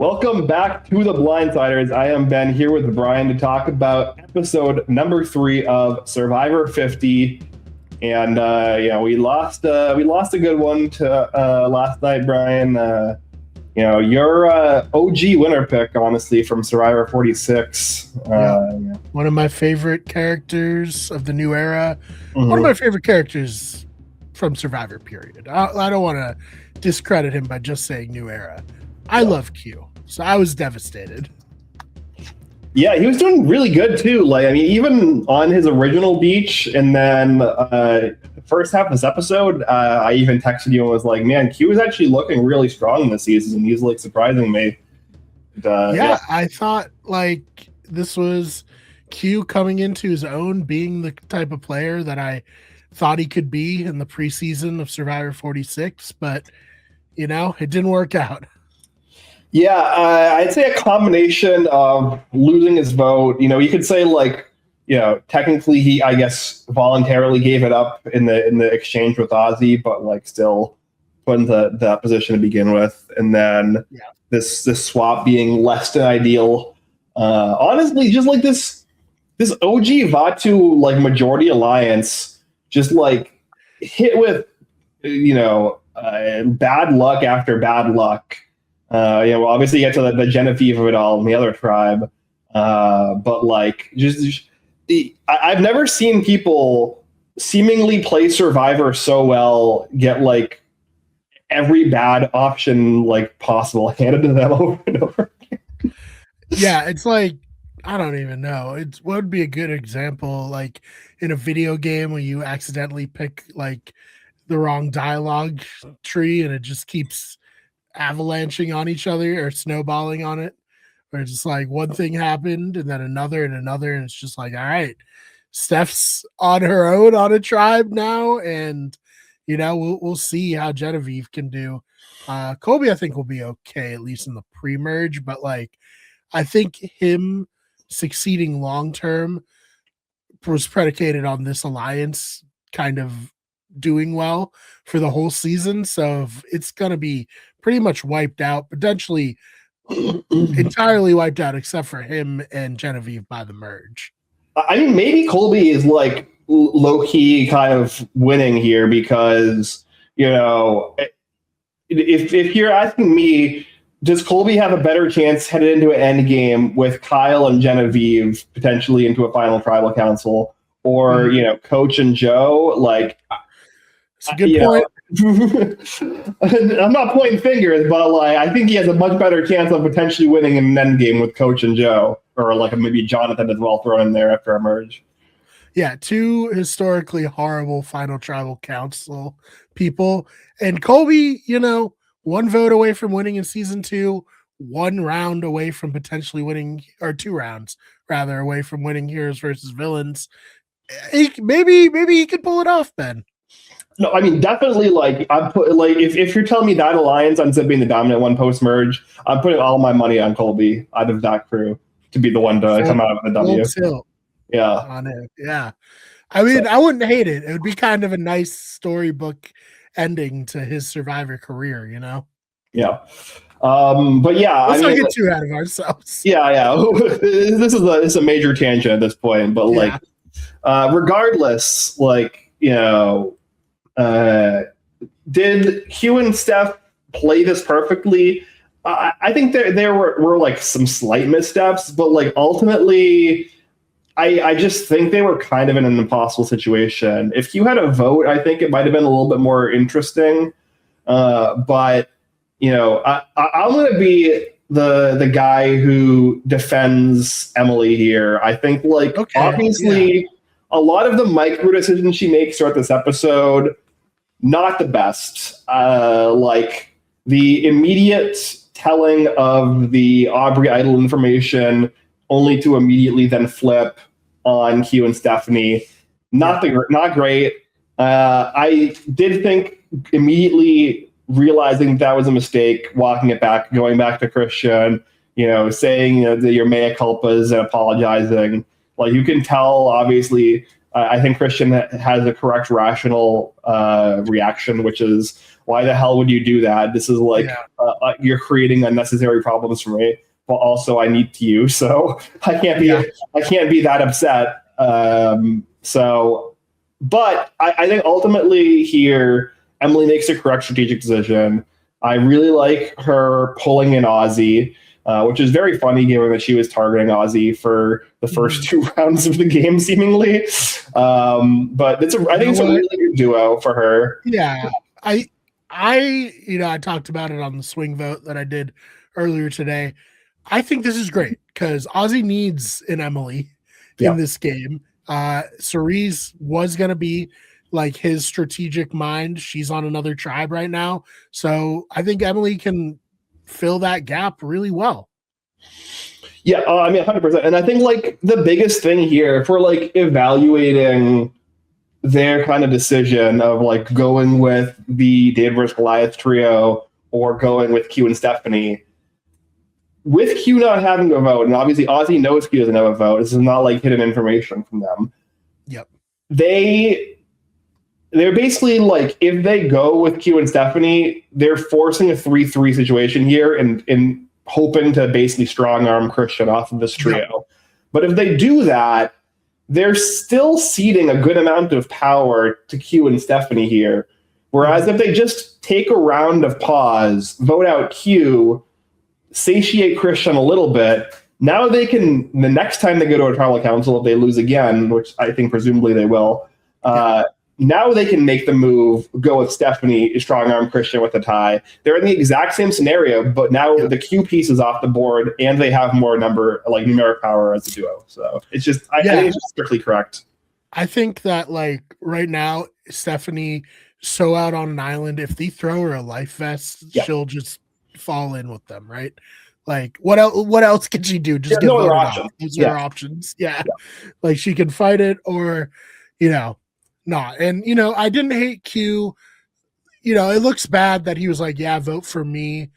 Welcome back to the Blindsiders. I am Ben here with Brian to talk about episode number 3 of Survivor 50. And we lost a good one to last night, Brian. Your OG winner pick, honestly, from Survivor 46. One of my favorite characters of the new era. Mhm. One of my favorite characters from Survivor, period. I don't want to discredit him by just saying new era. I love Q, so I was devastated. Yeah, he was doing really good too. Even on his original beach, and then first half of this episode, I even texted you and was like, "Man, Q is actually looking really strong this season. He's like surprising me." I thought this was Q coming into his own, being the type of player that I thought he could be in the preseason of Survivor 46, but it didn't work out. Yeah, I'd say a combination of losing his vote. You could say technically he, I guess, voluntarily gave it up in the exchange with Ozzy, but still put in that position to begin with. And then this swap being less than ideal. Honestly, just this OG Vatu majority alliance just hit with bad luck after bad luck. Obviously you get to the Genevieve of it all and the other tribe. But I've never seen people seemingly play Survivor so well, get every bad option possible handed to them over and over again. Yeah, it's I don't even know. What would be a good example, in a video game when you accidentally pick the wrong dialogue tree and it just keeps avalanching on each other or snowballing on it, where it's just one thing happened and then another and another, and it's just all right, Steph's on her own on a tribe now, and we'll see how Genevieve can do. Colby, I think, will be okay, at least in the pre-merge, but I think him succeeding long term was predicated on this alliance kind of doing well for the whole season. So it's going to be pretty much wiped out, potentially entirely wiped out, except for him and Genevieve by the merge. I mean, maybe Colby is low key kind of winning here because, if you're asking me, does Colby have a better chance headed into an end game with Kyle and Genevieve potentially into a final tribal council, or Coach and Joe? It's a good point. I'm not pointing fingers, but I think he has a much better chance of potentially winning an end game with Coach and Joe, or maybe Jonathan as well thrown in there after a merge. Yeah, 2 historically horrible final tribal council people, and Colby, 1 vote away from winning in season 2, 1 round away from potentially winning, or 2 rounds rather away from winning Heroes versus Villains. Maybe he could pull it off, Ben. No, I mean, definitely. If you're telling me that alliance ends up being the dominant one post merge, I'm putting all my money on Colby out of that crew to be the one to come out of the W. Yeah, on it. Yeah, I mean, I wouldn't hate it. It would be kind of a nice storybook ending to his Survivor career, Yeah. But yeah, let's not get too ahead of ourselves. Yeah. This is a major tangent at this point, but regardless, did Q and Steph play this perfectly? I think there were some slight missteps, but ultimately, I just think they were kind of in an impossible situation. If Q had a vote, I think it might have been a little bit more interesting. But I'm going to be the guy who defends Emily here. I think obviously a lot of the micro decisions she makes throughout this episode, not the best. The immediate telling of the Aubrey Idol information only to immediately then flip on Q and Stephanie. Not great. I did think immediately realizing that was a mistake, walking it back, going back to Christian, saying that your mea culpas and apologizing. You can tell, obviously, I think Christian has a correct, rational reaction, which is, why the hell would you do that? This is like you're creating unnecessary problems for me. But also, I need you, so I can't be that upset. But I think ultimately here, Emily makes a correct strategic decision. I really like her pulling in Ozzy, which is very funny given that she was targeting Ozzy for the first 2 rounds of the game, seemingly. But I think it's a really good duo for her. Yeah, I talked about it on the swing vote that I did earlier today. I think this is great because Ozzy needs an Emily in this game. Cerise was going to be like his strategic mind. She's on another tribe right now. So I think Emily can fill that gap really well. Yeah, I mean, 100%. And I think like the biggest thing here, if we're like evaluating their kind of decision of like going with the David vs. Goliath trio or going with Q and Stephanie, with Q not having a vote, and obviously Ozzy knows Q doesn't have a vote. This is not like hidden information from them. Yep. They're basically like, if they go with Q and Stephanie, they're forcing a 3-3 situation here and hoping to basically strong arm Christian off of this trio. Yep. But if they do that, they're still ceding a good amount of power to Q and Stephanie here. Whereas if they just take a round of pause, vote out Q, satiate Christian a little bit, now they can, the next time they go to a tribal council, if they lose again, which I think presumably they will, now they can make the move, go with Stephanie, strong arm Christian with the tie. They're in the exact same scenario, but now the Q piece is off the board and they have more numeric power as a duo. So it's just, I think it's just strictly correct. I think that like right now, Stephanie so out on an island, if they throw her a life vest, she'll just fall in with them, right? Like what else can she do? Just get no other options. Those are her options. Yeah. Like she can fight it or not. And I didn't hate Q. It looks bad that he was like, yeah, vote for me.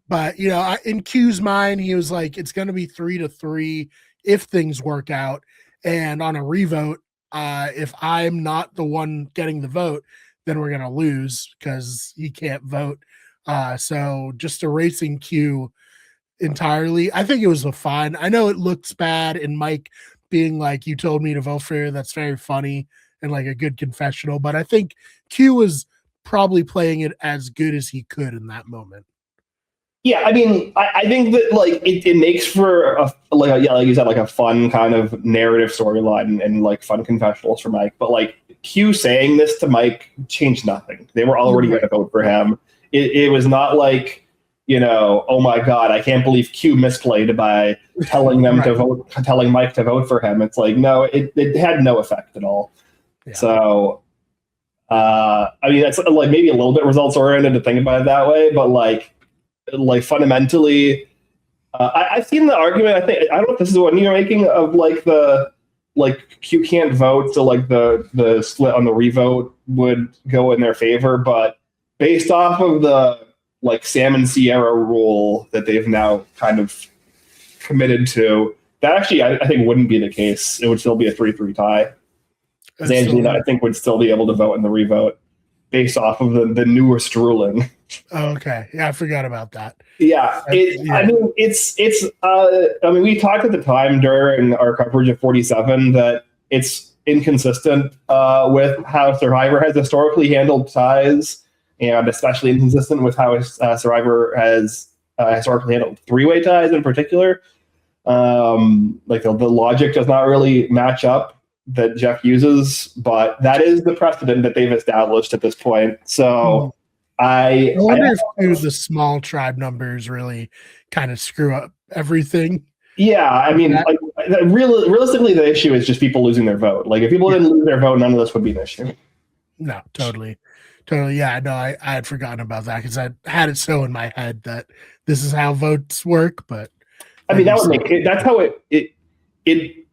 But in Q's mind, he was like, it's gonna be 3-3 if things work out. And on a revote, if I'm not the one getting the vote, then we're gonna lose because he can't vote. So just erasing Q entirely, I think it was a fine. I know it looks bad, and Mike being like, you told me to vote for you, that's very funny and like a good confessional, but I think Q was probably playing it as good as he could in that moment. Yeah, I mean, I think that like it makes for like you said, like a fun kind of narrative storyline and like fun confessionals for Mike. But like Q saying this to Mike changed nothing. They were already going to vote for him. It was not like, oh my God, I can't believe Q misplayed by telling them to vote, telling Mike to vote for him. It's like, no, it had no effect at all. Yeah. So, I mean, that's like maybe a little bit results oriented to think about it that way, but like fundamentally, I've seen the argument. I don't know if this is what you're making of like Q can't vote, so like the split on the revote would go in their favor, but based off of the like Sam and Sierra rule that they've now kind of committed to, that actually I think wouldn't be the case. It would still be a 3-3 tie. Because Angelina, I think, would still be able to vote in the revote based off of the newest ruling. Oh, okay. Yeah, I forgot about that. Yeah. I mean, we talked at the time during our coverage of 47 that it's inconsistent with how Survivor has historically handled ties, and especially inconsistent with how Survivor has historically handled three-way ties in particular. Like the logic does not really match up that Jeff uses, but that is the precedent that they've established at this point. So I wonder if the small tribe numbers really kind of screw up everything. Yeah, I mean, like, realistically, the issue is just people losing their vote. Like, if people didn't lose their vote, none of this would be an issue. No, totally. Yeah, no, I had forgotten about that because I had it so in my head that this is how votes work. But I mean, that's how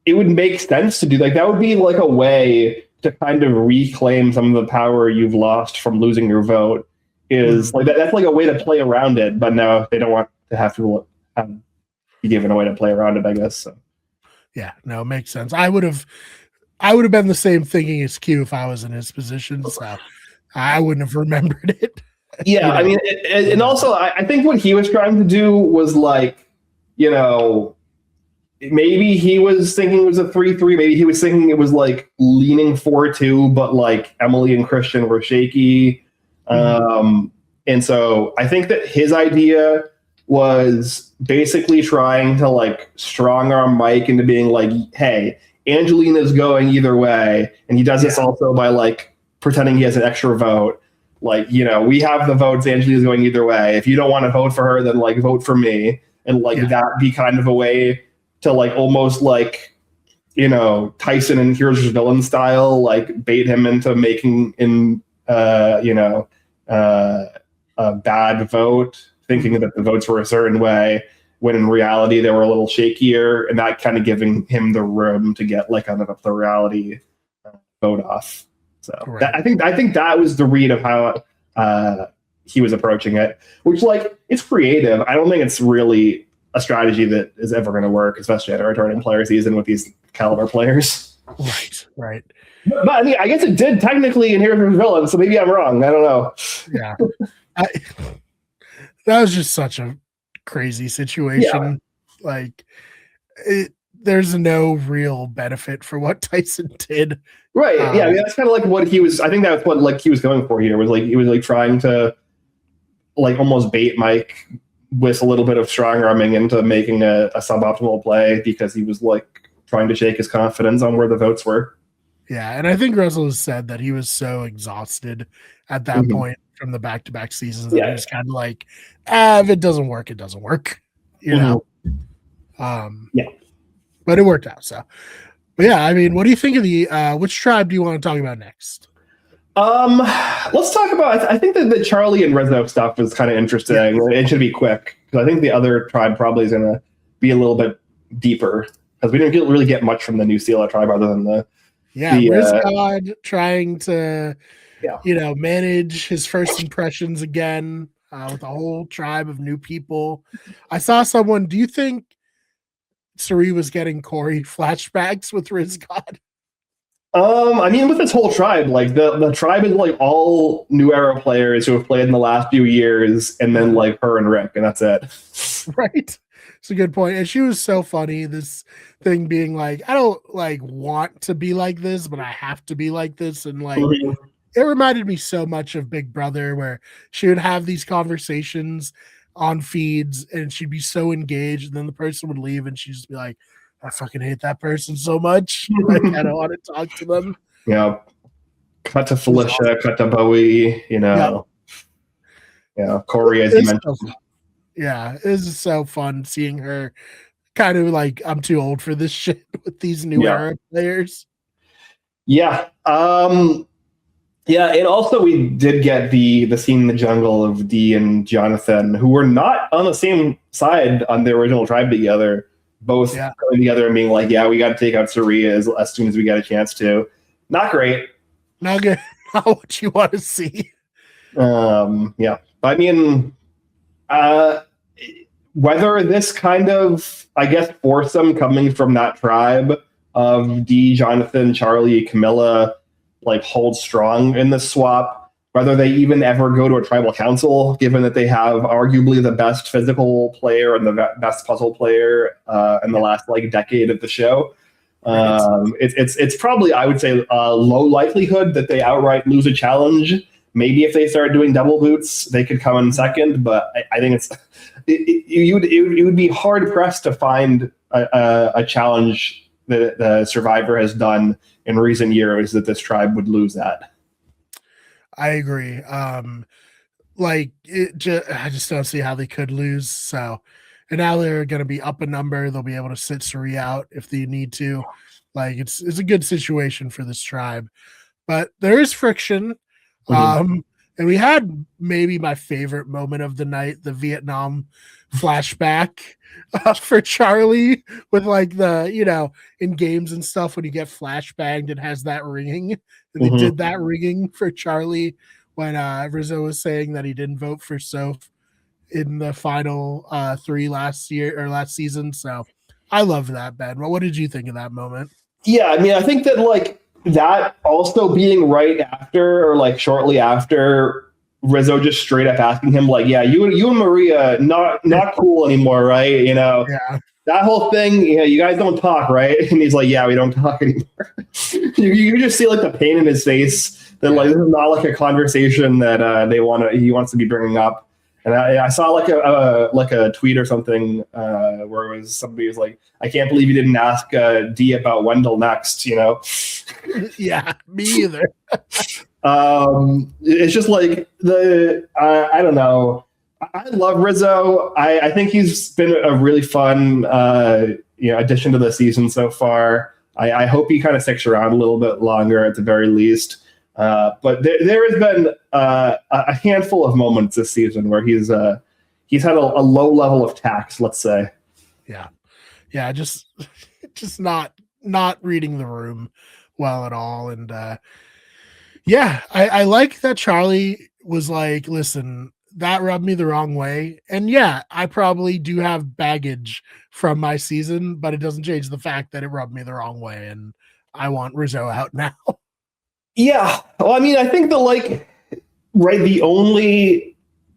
it would make sense to do. Like, that would be like a way to kind of reclaim some of the power you've lost from losing your vote. Is like that's like a way to play around it. But now they don't want to have to be given a way to play around it, I guess. So. Yeah, no, it makes sense. I would have I would have been the same thinking as Q if I was in his position, so I wouldn't have remembered it. Yeah, You I know? mean, and also I think what he was trying to do was like, you know, maybe he was thinking it was a 3-3. Maybe he was thinking it was like leaning 4-2, but like Emily and Christian were shaky. And so I think that his idea was basically trying to like strong arm Mike into being like, hey, Angelina's going either way. And he does this also by like pretending he has an extra vote. Like, you know, we have the votes, Angelina's going either way. If you don't want to vote for her, then like vote for me. And like that be kind of a way to like almost like, you know, Tyson and Heroes vs. Villain style, like bait him into making a bad vote, thinking that the votes were a certain way, when in reality they were a little shakier, and that kind of giving him the room to get like kind of a plurality vote off. So I think that was the read of how he was approaching it, which like it's creative. I don't think it's really a strategy that is ever going to work, especially at a returning player season with these caliber players. Right. But I mean, I guess it did technically in Heroes vs. Villain, so maybe I'm wrong. I don't know. Yeah. That was just such a crazy situation. Yeah. Like, there's no real benefit for what Tyson did. Right. Yeah. I mean, that's kind of like what he was. I think that's what like he was going for here. Was like he was like trying to like almost bait Mike with a little bit of strong arming into making a suboptimal play, because he was like trying to shake his confidence on where the votes were. Yeah, and I think Russell has said that he was so exhausted at that point from the back-to-back seasons that he was kind of like, if it doesn't work, it doesn't work. You know? But it worked out. So, but yeah, I mean, what do you think of the which tribe do you want to talk about next? Let's talk about, I think that the Charlie and Rizzo stuff is kind of interesting. It should be quick, because I think the other tribe probably is going to be a little bit deeper, because we didn't really get much from the New Zealand tribe other than the Rizgod trying to manage his first impressions again with a whole tribe of new people. I saw someone, do you think Suri was getting Corey flashbacks with Rizgod? I mean, with this whole tribe, like the tribe is like all new era players who have played in the last few years, and then like her and Rick, and that's it. Right. It's a good point. And she was so funny. This thing being like, I don't like want to be like this, but I have to be like this. And like, it reminded me so much of Big Brother, where she would have these conversations on feeds and she'd be so engaged, and then the person would leave and she'd just be like, I fucking hate that person so much. Like, I don't want to talk to them. Yeah. Cut to Felicia, cut to Bowie, you know. Yeah. Corey, as you mentioned. Yeah, it was so fun seeing her kind of like, I'm too old for this shit with these new era players. Yeah. Yeah, and also we did get the scene in the jungle of Dee and Jonathan, who were not on the same side on the original tribe together, both coming together and being like, yeah, we got to take out Saria as soon as we get a chance to. Not great. Not good. Not what you want to see. Yeah. I mean, whether this kind of, I guess, foursome coming from that tribe of Dee, Jonathan, Charlie, Camilla, like holds strong in the swap, whether they even ever go to a tribal council, given that they have arguably the best physical player and the best puzzle player in the last like decade of the show. It's probably, I would say, low likelihood that they outright lose a challenge. Maybe if they start doing double boots, they could come in second, but I think it would be hard pressed to find a challenge that the Survivor has done in recent years that this tribe would lose at. I agree. I just don't see how they could lose. So, and now they're going to be up a number. They'll be able to sit Suri out if they need to. Like, it's a good situation for this tribe, but there is friction. And we had maybe my favorite moment of the night, the Vietnam flashback for Charlie, with like the, in games and stuff, when you get flashbanged, it has that ringing. And they did that ringing for Charlie when Rizzo was saying that he didn't vote for Soph in the final 3 last season. So I love that, Ben. What did you think of that moment? Yeah, I mean, I think that like that also being right after or like shortly after Rizzo just straight up asking him like, yeah, you and Maria not cool anymore, right? You know, Yeah. that whole thing, you know, you guys don't talk, right? And he's like, yeah, we don't talk anymore. You just see like the pain in his face that like this is not like a conversation that he wants to be bringing up. And I saw like a tweet or something where it was somebody was like, I can't believe you didn't ask D about Wendell next, you know? Yeah, me either. It's just like I don't know. I love Rizzo. I think he's been a really fun addition to the season so far. I hope he kind of sticks around a little bit longer at the very least. But there has been a handful of moments this season where he's had a low level of tax, let's say. Yeah, just not reading the room well at all. And I like that Charlie was like, listen, that rubbed me the wrong way. And yeah, I probably do have baggage from my season, but it doesn't change the fact that it rubbed me the wrong way. And I want Rizzo out now. Yeah. Well, I mean, I think the only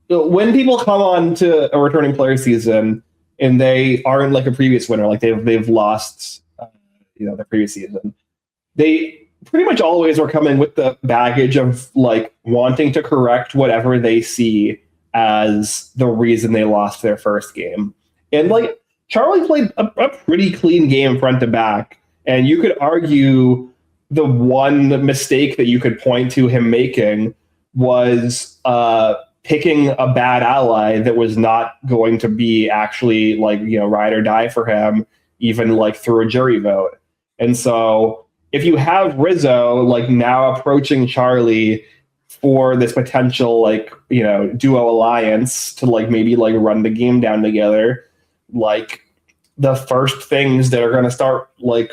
when people come on to a returning player season and they aren't like a previous winner, like they've lost, their previous season, they pretty much always are coming with the baggage of like wanting to correct whatever they see as the reason they lost their first game. And like Charlie played a pretty clean game front to back, and you could argue the one mistake that you could point to him making was picking a bad ally that was not going to be actually like, ride or die for him, even like through a jury vote. And so if you have Rizzo like now approaching Charlie for this potential like, duo alliance to like maybe like run the game down together, like the first things that are going to start like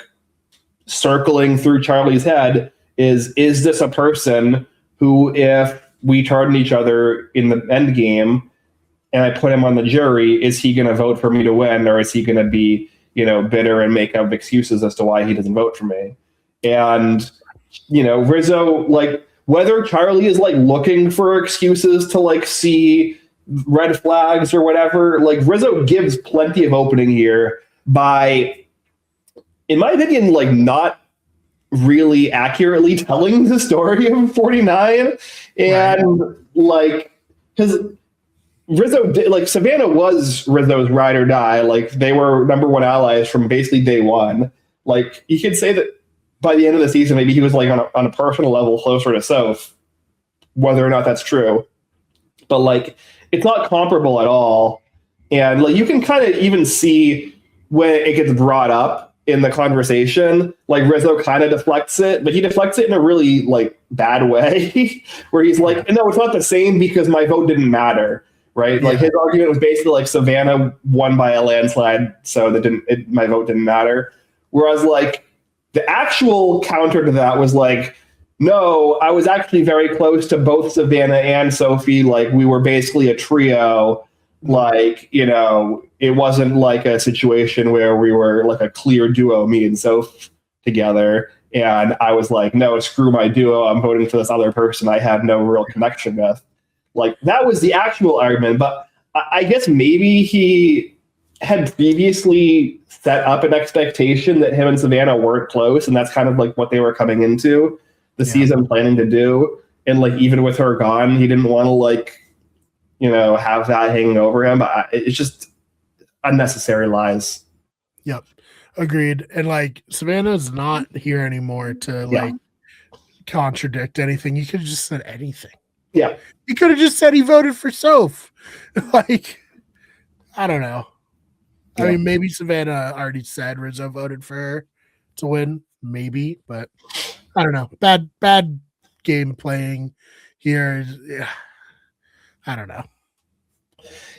circling through Charlie's head is this a person who, if we turn each other in the end game and I put him on the jury, is he going to vote for me to win, or is he going to be, bitter and make up excuses as to why he doesn't vote for me? And, Rizzo, like, whether Charlie is like looking for excuses to like see red flags or whatever, like Rizzo gives plenty of opening here by, in my opinion, like not really accurately telling the story of 49. And right. Like, because Rizzo did, like, Savannah was Rizzo's ride or die. Like, they were number one allies from basically day one. Like, you could say that by the end of the season, maybe he was like on a personal level closer to Soph, whether or not that's true. But like, it's not comparable at all. And like, you can kind of even see when it gets brought up in the conversation, like Rizzo kind of deflects it, but he deflects it in a really like bad way where he's like, no, it's not the same because my vote didn't matter. Right. Yeah. Like his argument was basically like Savannah won by a landslide, so my vote didn't matter. Whereas like the actual counter to that was like, no, I was actually very close to both Savannah and Sophie. Like we were basically a trio. Like, it wasn't like a situation where we were like a clear duo, me and Soph together. And I was like, no, screw my duo. I'm voting for this other person I had no real connection with. Like that was the actual argument. But I guess maybe he had previously set up an expectation that him and Savannah weren't close. And that's kind of like what they were coming into the season planning to do. And like, even with her gone, he didn't want to like, have that hanging over him. But it's just unnecessary lies. Yep. Agreed. And like Savannah's not here anymore to like contradict anything. You could have just said anything. Yeah. He could have just said he voted for Soph. Like, I don't know. Yeah. I mean, maybe Savannah already said Rizzo voted for her to win. Maybe, but I don't know. Bad game playing here. I don't know.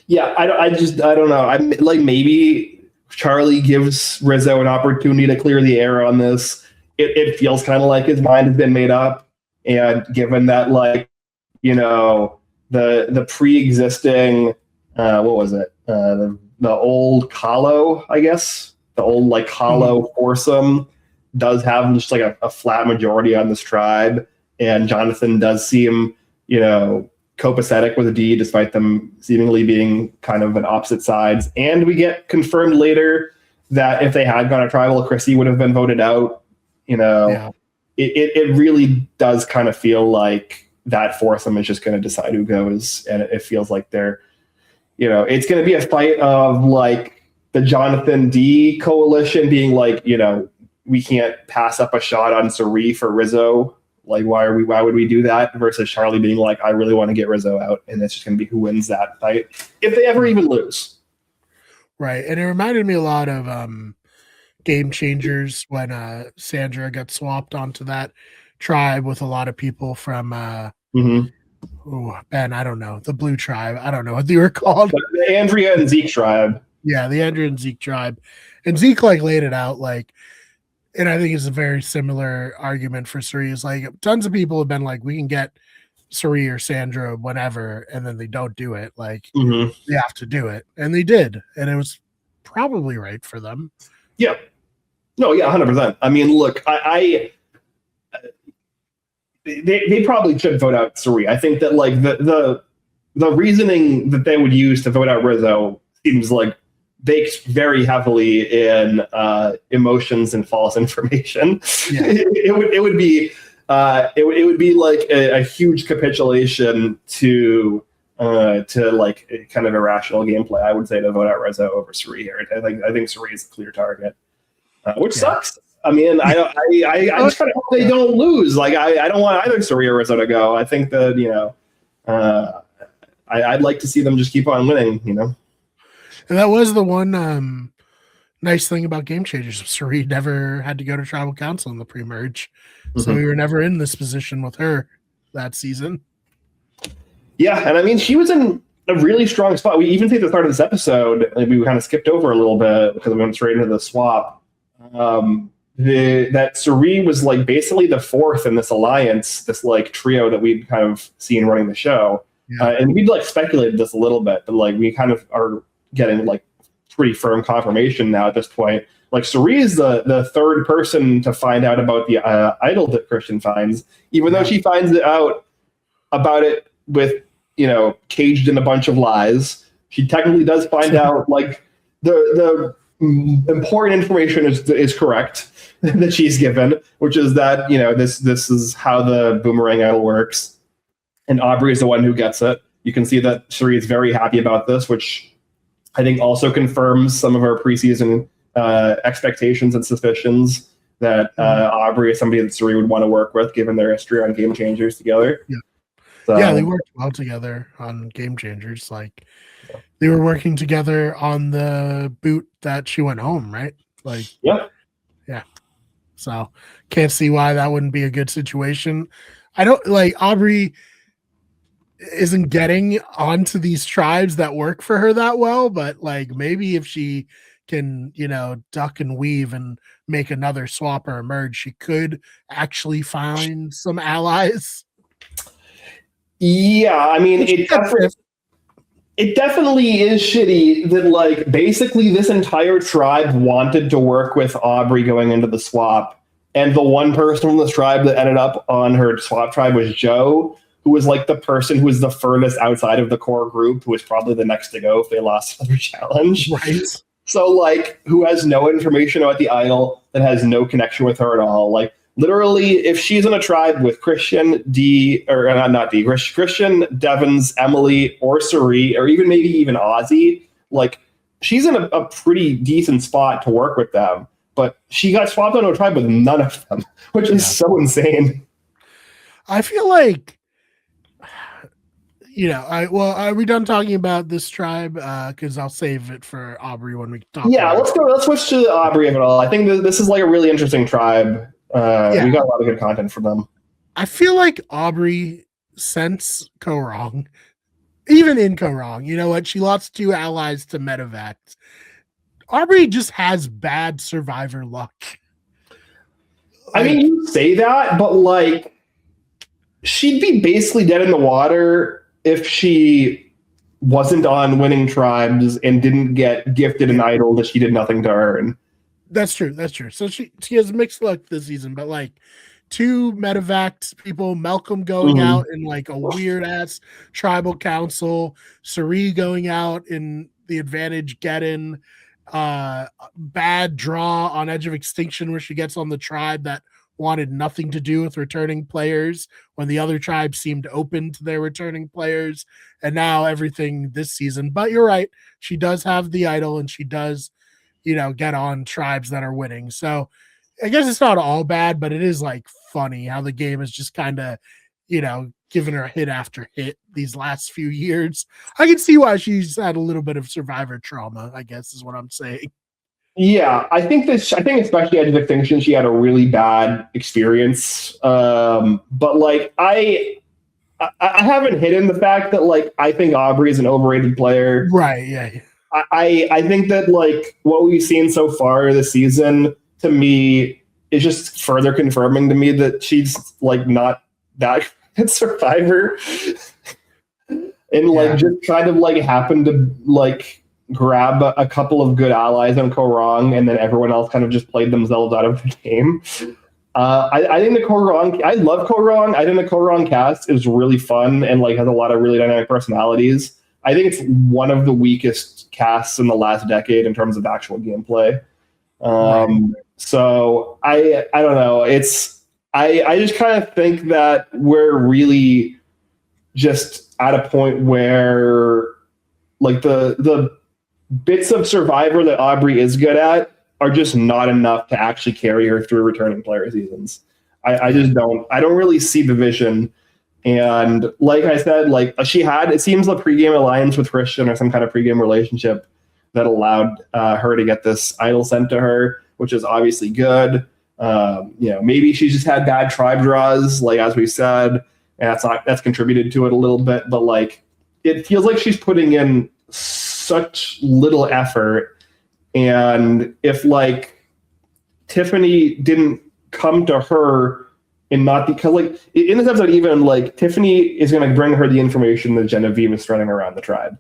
Yeah, I don't know. I like maybe Charlie gives Rizzo an opportunity to clear the air on this. It feels kind of like his mind has been made up, and given that like the pre-existing what was it the old Kahlo, I guess the old like Kahlo foursome does have just like a flat majority on this tribe, and Jonathan does seem, copacetic with D, despite them seemingly being kind of on opposite sides. And we get confirmed later that if they had gone a tribal, Chrissy would have been voted out. It really does kind of feel like that foursome is just going to decide who goes, and it feels like they're, it's going to be a fight of like the Jonathan D coalition being like, we can't pass up a shot on Sari for Rizzo. Like, why would we do that? Versus Charlie being like, I really want to get Rizzo out, and it's just going to be who wins that fight if they ever even lose. Right, and it reminded me a lot of Game Changers when Sandra got swapped onto that tribe with a lot of people from Ben, I don't know, the Blue Tribe. I don't know what they were called. The Andrea and Zeke tribe. Yeah, the Andrea and Zeke tribe. And Zeke like laid it out like, and I think it's a very similar argument for Sari. Is like tons of people have been like, we can get Sari or Sandra whenever, and then they don't do it. Like they have to do it, and they did, and it was probably right for them. Yeah. No, yeah, 100%. I mean, look, they probably should vote out Sari. I think that like the reasoning that they would use to vote out Rizzo seems like baked very heavily in emotions and false information. Yeah. It would be like a huge capitulation to like kind of irrational gameplay, I would say, to vote out Rizzo over Sari here. I think Sari is a clear target, which sucks. I mean, I just kind of hope they don't lose. Like, I don't want either Sari or Rizzo to go. I think that I'd like to see them just keep on winning. And that was the one nice thing about Game Changers. Sari never had to go to tribal council in the pre-merge. So we were never in this position with her that season. Yeah, and I mean, she was in a really strong spot. We even say at the start of this episode, like, we kind of skipped over a little bit because we went straight into the swap. That Sari was like basically the fourth in this alliance, this like trio that we'd kind of seen running the show. Yeah. And we'd like speculated this a little bit, but like we kind of are getting like pretty firm confirmation now at this point. Like Sari is the third person to find out about the idol that Christian finds, even though she finds it out about it with, caged in a bunch of lies. She technically does find out like the important information is correct that she's given, which is that, this is how the boomerang idol works. And Aubrey is the one who gets it. You can see that Sari is very happy about this, which I think also confirms some of our preseason expectations and suspicions that Aubrey is somebody that Sari would want to work with, given their history on Game Changers together. Yeah. So, yeah, they worked well together on Game Changers. Like, they were working together on the boot that she went home, right? Like, yeah. So, can't see why that wouldn't be a good situation. I don't like Aubrey isn't getting onto these tribes that work for her that well, but like maybe if she can, duck and weave and make another swap or emerge, she could actually find some allies. Yeah, I mean, it definitely is shitty that like basically this entire tribe wanted to work with Aubrey going into the swap, and the one person from this tribe that ended up on her swap tribe was Joe, who was like the person who was the furthest outside of the core group, who was probably the next to go if they lost another challenge. Right. So like, who has no information about the idol, that has no connection with her at all. Like, literally, if she's in a tribe with Christian, Christian, Devons, Emily, or Sari, or even maybe even Ozzy, like, she's in a pretty decent spot to work with them. But she got swapped onto a tribe with none of them, which is so insane. I feel like, are we done talking about this tribe? Because I'll save it for Aubrey when we talk. Yeah, let's go. Let's switch to Aubrey of it all. I think this is like a really interesting tribe. We got a lot of good content from them. I feel like Aubrey, since Ko-Rong, even in Ko-Rong, you know what? She lost 2 allies to Medevac. Aubrey just has bad survivor luck. I mean, you say that, but like, she'd be basically dead in the water if she wasn't on winning tribes and didn't get gifted an idol that she did nothing to earn. That's true. That's true. So she has mixed luck this season, but like two medevac people, Malcolm going Mhm. out in like a weird ass tribal council, Sari going out in the advantage get-in, bad draw on Edge of Extinction where she gets on the tribe that wanted nothing to do with returning players when the other tribe seemed open to their returning players, and now everything this season. But you're right, she does have the idol and she does, get on tribes that are winning. So I guess it's not all bad, but it is like funny how the game is just kind of, giving her hit after hit these last few years. I can see why she's had a little bit of survivor trauma, I guess is what I'm saying. Yeah, I think especially Edge of Extinction, she had a really bad experience. But like I haven't hidden the fact that like I think Aubrey is an overrated player. Right. Yeah. I think that like what we've seen so far this season to me is just further confirming to me that she's like not that good Survivor, and like just kind of like happened to like grab a couple of good allies and go wrong, and then everyone else kind of just played themselves out of the game. I think the Korong, I love Korong. I think the Korong cast is really fun and like has a lot of really dynamic personalities. I think it's one of the weakest casts in the last decade in terms of actual gameplay. So I don't know. I just kind of think that we're really just at a point where like the bits of Survivor that Aubrey is good at are just not enough to actually carry her through returning player seasons. I don't really see the vision. And like I said, like it seems a pregame alliance with Christian or some kind of pregame relationship that allowed her to get this idol sent to her, which is obviously good. Maybe she just had bad tribe draws, like as we said, and that's contributed to it a little bit. But like, it feels like she's putting in such little effort, and if like Tiffany didn't come to her and not because like in this episode, even like Tiffany is going to bring her the information that Genevieve is spreading around the tribe.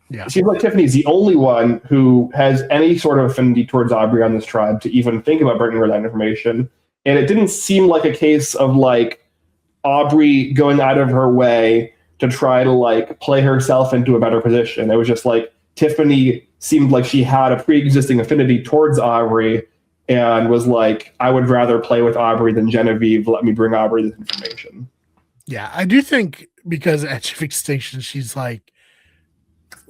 Yeah. It seems like Tiffany's the only one who has any sort of affinity towards Aubrey on this tribe to even think about bringing her that information. And it didn't seem like a case of like Aubrey going out of her way to try to like play herself into a better position. It was just like Tiffany seemed like she had a pre-existing affinity towards Aubrey and was like, I would rather play with Aubrey than Genevieve. Let me bring Aubrey this information. Yeah, I do think because Edge of Extinction, she's like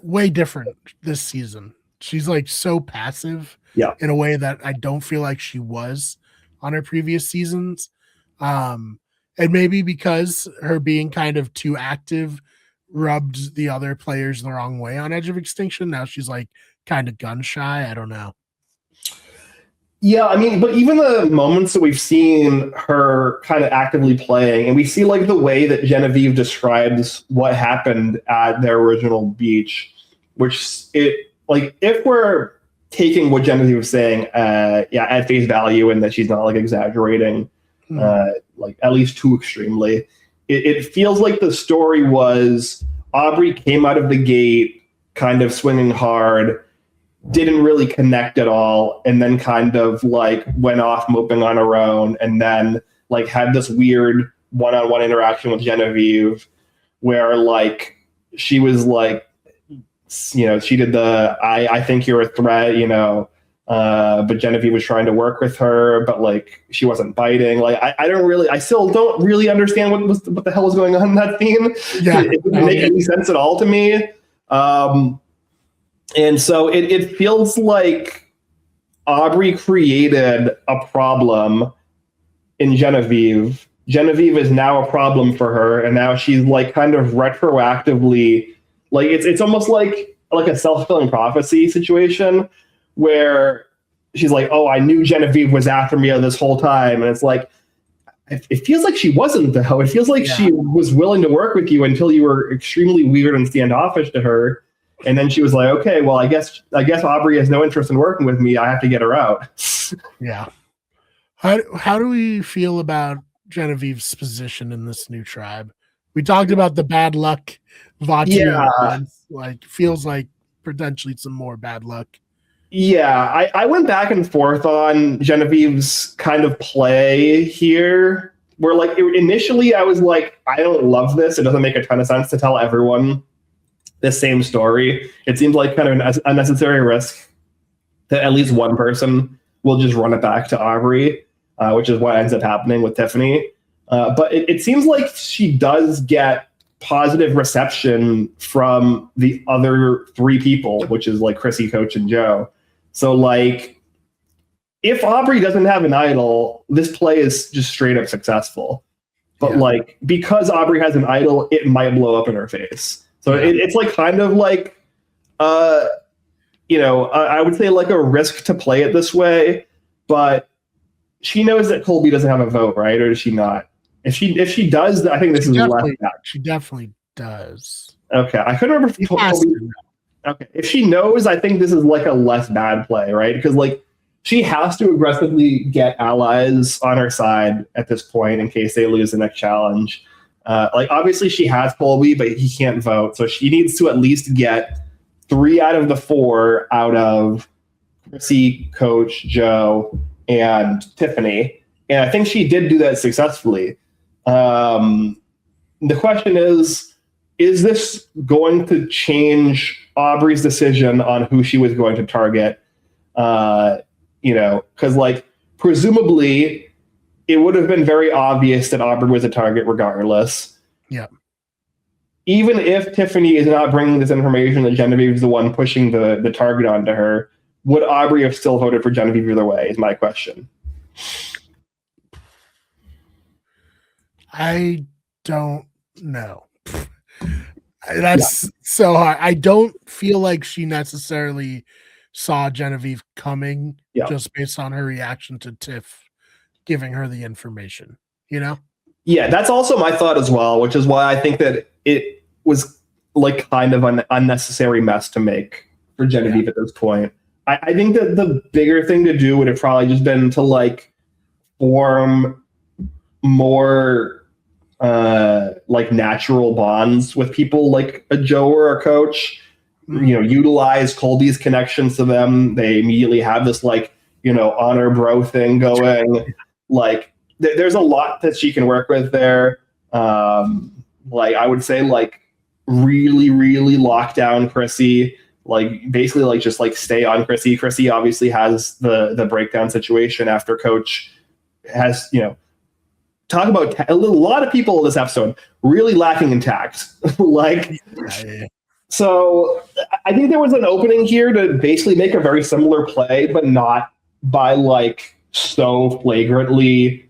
way different this season. She's like so passive in a way that I don't feel like she was on her previous seasons. And maybe because her being kind of too active rubbed the other players the wrong way on Edge of Extinction. Now she's like kind of gun shy. I don't know. Yeah, I mean, but even the moments that we've seen her kind of actively playing, and we see like the way that Genevieve describes what happened at their original beach, which if we're taking what Genevieve was saying, at face value, and that she's not like exaggerating, like at least too extremely, it feels like the story was Aubrey came out of the gate kind of swinging hard, didn't really connect at all, and then kind of like went off moping on her own, and then like had this weird one-on-one interaction with Genevieve where like she was like, she did the I think you're a threat, but Genevieve was trying to work with her, but like she wasn't biting. Like I still don't really understand what the hell was going on in that scene. Yeah, it didn't make any sense at all to me. And so it feels like Aubrey created a problem in Genevieve. Genevieve is now a problem for her, and now she's like kind of retroactively, like it's almost like a self-fulfilling prophecy situation where she's like, oh, I knew Genevieve was after me this whole time. And it's like, it feels like she wasn't, though. It feels like she was willing to work with you until you were extremely weird and standoffish to her. And then she was like, okay, well, I guess Aubrey has no interest in working with me. I have to get her out. Yeah. How do we feel about Genevieve's position in this new tribe? We talked about the bad luck. Vatu, like feels like potentially some more bad luck. Yeah, I went back and forth on Genevieve's kind of play here, where like initially I was like, I don't love this. It doesn't make a ton of sense to tell everyone the same story. It seems like kind of an unnecessary risk that at least one person will just run it back to Aubrey, which is what ends up happening with Tiffany. But it seems like she does get positive reception from the other three people, which is like Chrissy, Coach, and Joe. So, like, if Aubrey doesn't have an idol, this play is just straight up successful. But, like, because Aubrey has an idol, it might blow up in her face. So it's like kind of like, I would say like a risk to play it this way. But she knows that Colby doesn't have a vote, right? Or does she not? If she does, I think this is less bad. She definitely does. Okay, I couldn't remember if Colby. Okay, if she knows, I think this is like a less bad play, right? Because like she has to aggressively get allies on her side at this point in case they lose the next challenge. Like obviously she has Colby, but he can't vote, so she needs to at least get 3 out of the 4 out of Chrissy, Coach, Joe, and Tiffany, and I think she did do that successfully. The question is this going to change Aubrey's decision on who she was going to target? Because like presumably it would have been very obvious that Aubrey was a target regardless. Yeah. Even if Tiffany is not bringing this information and Genevieve is the one pushing the target onto her, would Aubrey have still voted for Genevieve either way is my question. I don't know. That's so hard. I don't feel like she necessarily saw Genevieve coming just based on her reaction to Tiff giving her the information, Yeah, that's also my thought as well, which is why I think that it was like kind of an unnecessary mess to make for Genevieve at this point. I think that the bigger thing to do would have probably just been to like form more like natural bonds with people like a Joe or a Coach, utilize Colby's connections to them. They immediately have this like, honor bro thing going. Like there's a lot that she can work with there. Like I would say like really, really lock down Chrissy, like basically like just like stay on Chrissy. Chrissy obviously has the breakdown situation after Coach has, talk about a lot of people in this episode really lacking in tact. So I think there was an opening here to basically make a very similar play, but not by like so flagrantly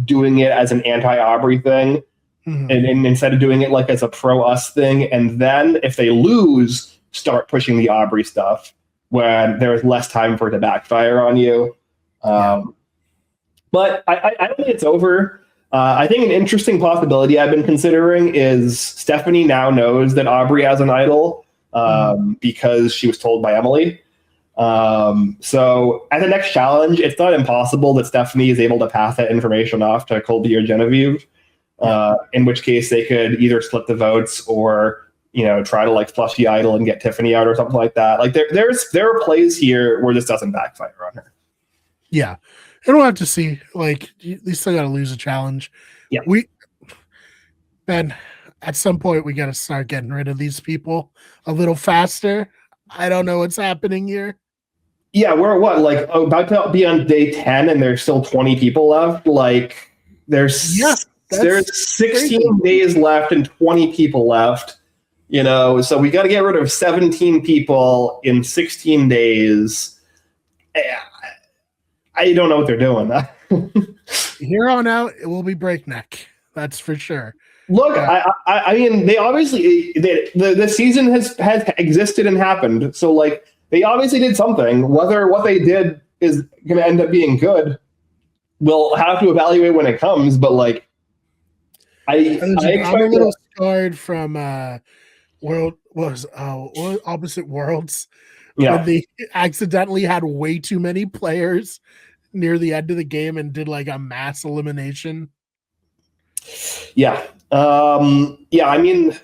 doing it as an anti-Aubrey thing. Mm-hmm. And instead of doing it like as a pro-us thing. And then if they lose, start pushing the Aubrey stuff when there's less time for it to backfire on you. But I don't think it's over. I think an interesting possibility I've been considering is Stephanie now knows that Aubrey has an idol because she was told by Emily. So at the next challenge, it's not impossible that Stephanie is able to pass that information off to Colby or Genevieve, in which case they could either split the votes or try to like flush the idol and get Tiffany out or something like that. Like there are plays here where this doesn't backfire on her. Yeah. And we'll have to see. Like, they still got to lose a challenge. Yeah. Ben, at some point, we got to start getting rid of these people a little faster. I don't know what's happening here. Yeah, we're about to be on day 10 and there's still 20 people left. Like, there's 16 days left and 20 people left. So we got to get rid of 17 people in 16 days. I don't know what they're doing. Here on out, it will be breakneck. That's for sure. Look, I mean, they obviously the season has existed and happened. So like they obviously did something. Whether what they did is going to end up being good, we'll have to evaluate when it comes. But like, I'm a little scarred from Opposite Worlds. Yeah, when they accidentally had way too many players near the end of the game and did like a mass elimination. Yeah. I mean,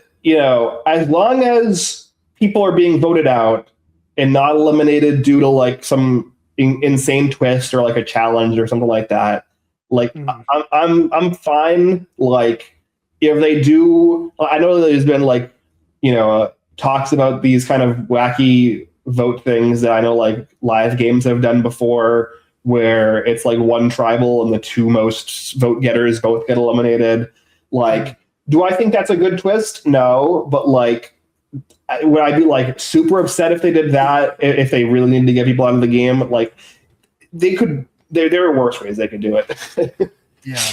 as long as people are being voted out, and not eliminated due to like some insane twist or like a challenge or something like that, like I'm fine. Like if they do, I know there's been like talks about these kind of wacky vote things that I know like live games have done before, where it's like one tribal and the two most vote getters both get eliminated. Like, do I think that's a good twist? No, but like, would I be like super upset if they did that? If they really needed to get people out of the game, like they could. There are worse ways they could do it. Yeah.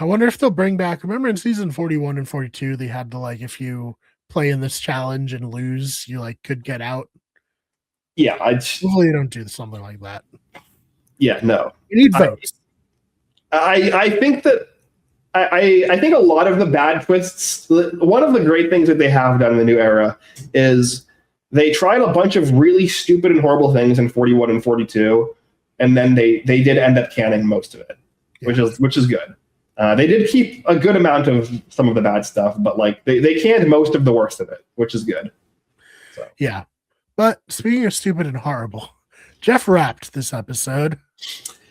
I wonder if they'll bring back. Remember in season 41 and 42, they had to like, if you play in this challenge and lose, you like could get out. Yeah, hopefully you don't do something like that. Yeah, no. You need votes. I think that I think a lot of the bad twists. One of the great things that they have done in the new era is they tried a bunch of really stupid and horrible things in 41 and 42, and then they did end up canning most of it, which is good. They did keep a good amount of some of the bad stuff, but like they canned most of the worst of it, which is good. So. Yeah. But speaking of stupid and horrible, Jeff rapped this episode.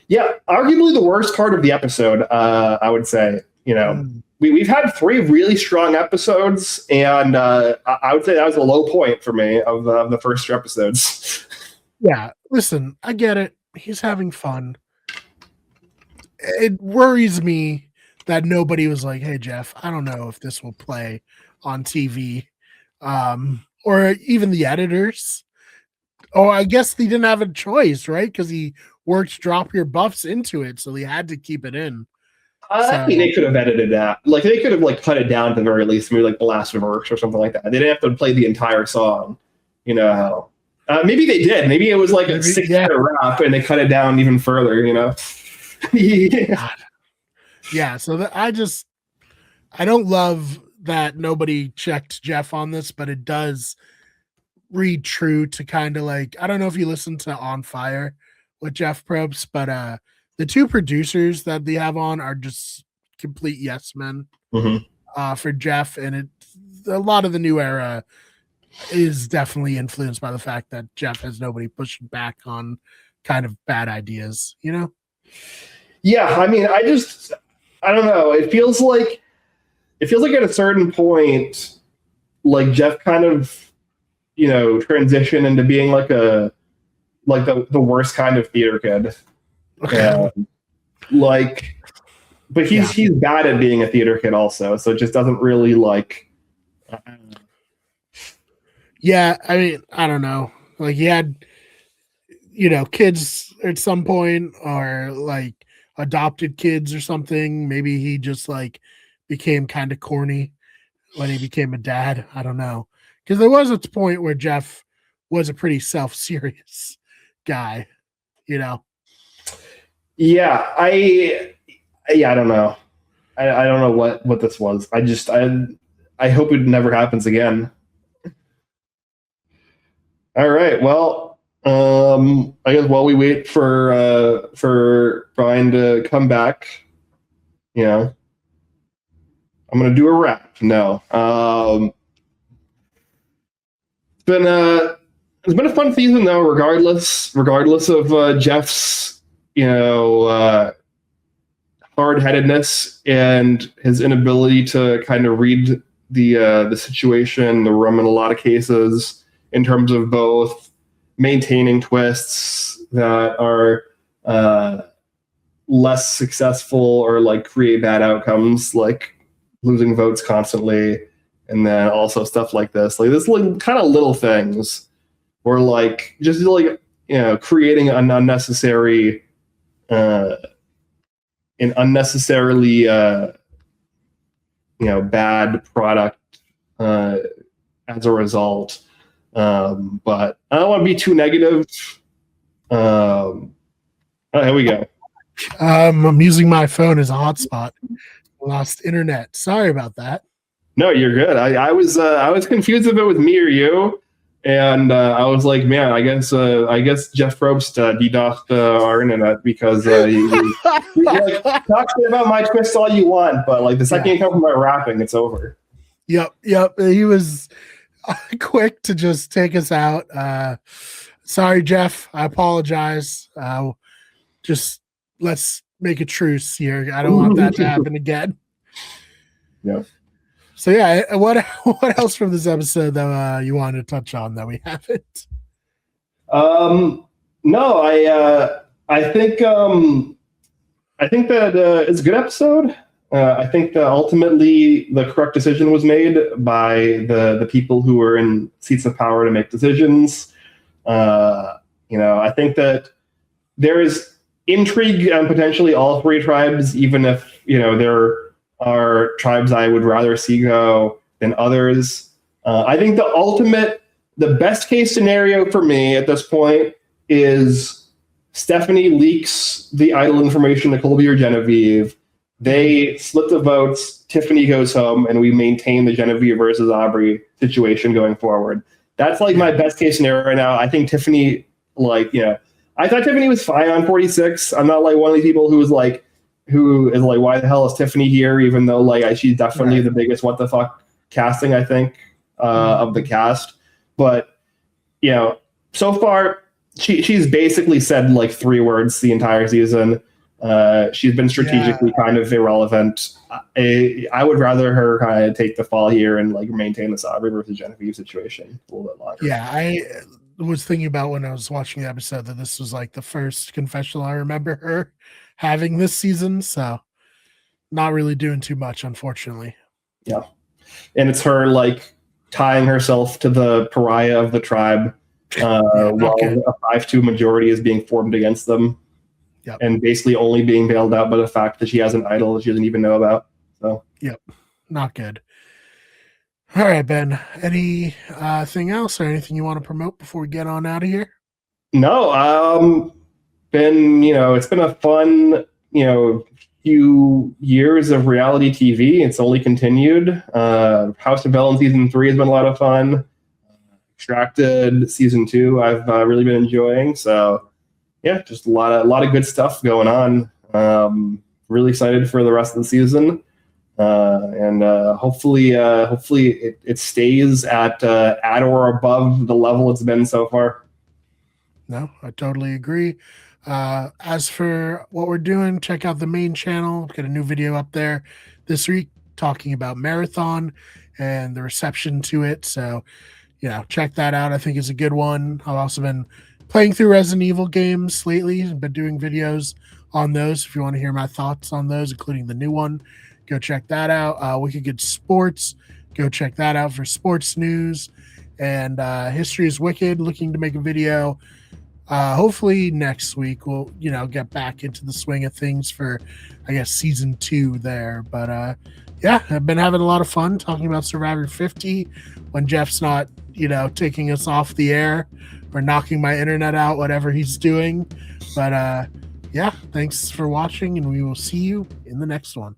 Yeah, arguably the worst part of the episode, I would say. We've had 3 really strong episodes, and I would say that was a low point for me of the first 2 episodes. Yeah, listen, I get it. He's having fun. It worries me that nobody was like, hey, Jeff, I don't know if this will play on TV. Or even the editors. Oh, I guess they didn't have a choice, right? Because he worked Drop Your Buffs into it, so they had to keep it in. I think they could have edited that. Like they could have like cut it down to the very least, maybe like the last verse or something like that. They didn't have to play the entire song. Maybe they did. Maybe it was like a 6-minute rap, and they cut it down even further. Yeah. Yeah. So I don't love that nobody checked Jeff on this, but it does read true to kind of like, I don't know if you listen to On Fire with Jeff Probst, but the 2 producers that they have on are just complete yes men for Jeff, and a lot of the new era is definitely influenced by the fact that Jeff has nobody pushing back on kind of bad ideas, Yeah, I mean, I don't know. It feels like at a certain point, like Jeff kind of, transition into being like the worst kind of theater kid. But he's bad at being a theater kid also, so it just doesn't really like. Yeah, I mean, I don't know. Like he had, kids at some point, or like adopted kids or something. Maybe he just like became kind of corny when he became a dad. I don't know. Because there was a point where Jeff was a pretty self-serious guy, Yeah, I don't know. I don't know what this was. I hope it never happens again. All right. Well, I guess while we wait for Brian to come back, I'm gonna do a rap. No. It's been a fun season though, regardless of Jeff's hard-headedness and his inability to kind of read the situation, the room in a lot of cases, in terms of both maintaining twists that are less successful or like create bad outcomes, like losing votes constantly, and then also stuff like this like kind of little things, or like just like creating an unnecessarily bad product as a result. But I don't want to be too negative. Here we go. I'm using my phone as a hotspot. Lost internet. Sorry about that. No, you're good. I was confused if it was me or you, and I was like, man, I guess Jeff Probst DDoSed our internet because you like, talk about my twist all you want, but like the second you come from my rapping, it's over. Yep. He was. quick to just take us out. Sorry, Jeff. I apologize. Just let's make a truce here. I don't want that to happen again. Yeah. So yeah, what else from this episode that you wanted to touch on that we haven't? No, I think that it's a good episode. I think that ultimately the correct decision was made by the people who were in seats of power to make decisions. I think that there is intrigue on potentially all three tribes, even if there are tribes I would rather see go than others. I think the best case scenario for me at this point is Stephanie leaks the idol information to Colby or Genevieve. They split the votes. Tiffany goes home, and we maintain the Genevieve versus Aubrey situation going forward. That's like my best case scenario right now. I think Tiffany, I thought Tiffany was fine on 46. I'm not like one of these people who is like, why the hell is Tiffany here? Even though she's definitely the biggest what the fuck casting, I think, of the cast. But so far she's basically said like 3 words the entire season. She's been strategically kind of irrelevant. I would rather her kind of take the fall here and maintain the Aubrey versus Genevieve situation a little bit longer. Yeah, I was thinking about when I was watching the episode that this was like the first confessional I remember her having this season, so not really doing too much, unfortunately. Yeah, and it's her tying herself to the pariah of the tribe while a 5-2 majority is being formed against them. Yep. And basically only being bailed out by the fact that she has an idol that she doesn't even know about. So yep, not good. All right, Ben. Anything else or anything you want to promote before we get on out of here? No, Ben. It's been a fun few years of reality TV. It's only continued. House of Villain season 3 has been a lot of fun. Extracted season 2, I've really been enjoying. So. Yeah, just a lot of good stuff going on. Really excited for the rest of the season, and hopefully it stays at or above the level it's been so far. No, I totally agree. As for what we're doing, check out the main channel. Got a new video up there this week talking about Marathon and the reception to it. So, check that out. I think it's a good one. I've also been playing through Resident Evil games lately. I've been doing videos on those. If you want to hear my thoughts on those, including the new one, go check that out. Wicked Good Sports, go check that out for sports news. And History is Wicked, looking to make a video. Hopefully next week we'll, get back into the swing of things for, I guess, season 2 there. But I've been having a lot of fun talking about Survivor 50 when Jeff's not, taking us off the air or knocking my internet out, whatever he's doing. But thanks for watching, and we will see you in the next one.